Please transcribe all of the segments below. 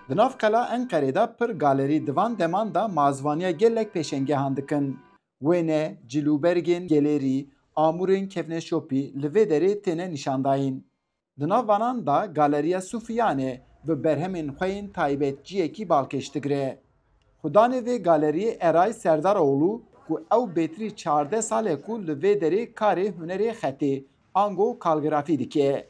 Di nav qela Enqerê de pir galerî divan deman da mazvaniya gelek pêşengehan dikin. Wêne cilûbergên gelêrî, amûrên kevneşopî li vê derê têne nîşandayîn. Di nav vanan da galeriya Sufiyanê bi berhemên xwe yên taybetciyekî balkêş digire. Xudanê vê galeriyê Eray Serdaroğlu ku ew bêtirî 14 salê ku li vê derê karê hunerê xetê, ango kalgrafî dike.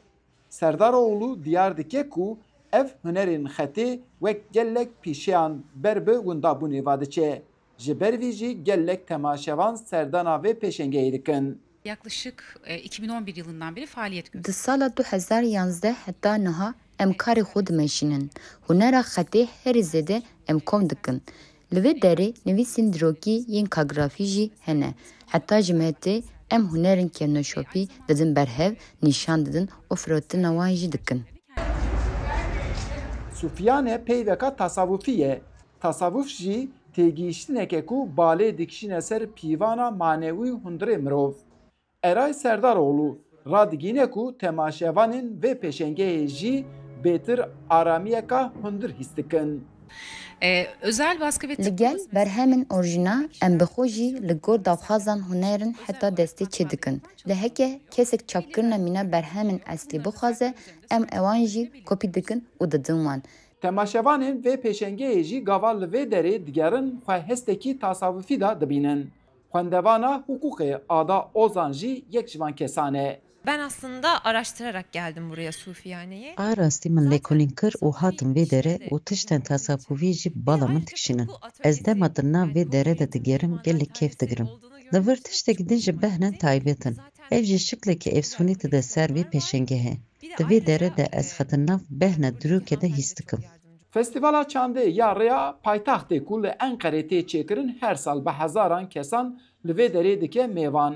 Serdaroğlu diyar dike ku ev hunerên xetê wek gelek pîşeyan ber bi windabûnê vadiçe. Ji ber vî jî gelek temaşevan serdana vê pêşengehê dikin. Yaklaşık 2011 yılından beri faaliyet Di gösteriyor. sala 2011 heta niha em karê xwe dimeşînin. Hunera xetê herî zêde em kom dikin. Li vê derê nivîsên dîrokî yên kalgrafî jî hene. Heta ji metê em hunerên kevneşopî didin berhev, nîşan didin û firotina wan jî dikin. Sufiyanê peyveka tasavvufî ye. Tasavvuf jî têgihiştineke ku balê dikişîne ser pîvana manewî hundirê mirov. Eray Serdaroğlu radigîne ku temaşevanên vê pêşengehê jî bêtir aramiyeka hundir hîs dikin. Özel baskı ve Li gel berhemên orjîna em bi xwe jî li gor davxazan hunerin heta destê çê dikin. Li heke kesek çapkirina mîna berhemên eslî bixwaze em ewan jî kopî dikin û didin wan. Temaşevanên vê pêşengehê jî gava li vê derê digerin xwe hestekî tasavvufî da dibînin. Xwendevana hukukê Ada Ozan jî yek ji van kesan e. Ben aslında araştırarak geldim buraya Sufiyane'ye. A rastî min lêkolîn kir û hatim vê derê û tiştên tasavvufî jî bala min dikişînin. Ez dema di nav vê derê de digerim gelek kêf digirim. Li vir tiştekî din ji behnen taybet in. Ev jî şiklekî efsûnî dide ser vê pêşengehê. Di vê derê de ez xetin nav behna dirûkê de hîs dikim. Festîvala Çandê ya Rêya paytaxtê ku li Enqerê tê çêkirin her sal bi hezaran kesan li vê derê dike mêvan.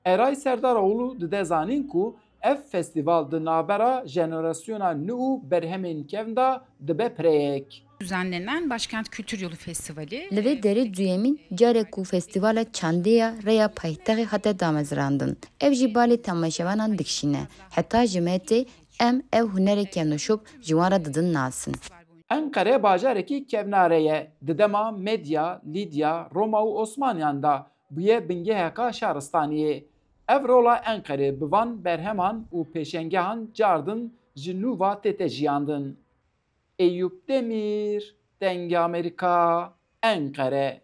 Eray Serdaroğlu dide zanîn ku ev festîval di navbera jenerasyona nû û berhemên kevn da dibe pireyek. düzenlenen Başkent Kültür Yolu Festivali. Li vê derê duyemîn carek ku festîvala Çandêya Rêya paytexê hate damezrandin. Ev jî balê temaşevanan dikişîne. Heta ji metê em ev hunerê kevneşop ji wan re didin nasin. Enqere bajarekî kevnare ye. Di dema Medya, Lidya, Roma û Osmanyan da bûye bingeheka şaristaniyê. Ev rola Enqerê bi van berheman û pêşengehan cardin ji nû va tê te jiyandin. Eyüp Demir, Dengê Amerîka, Enqere.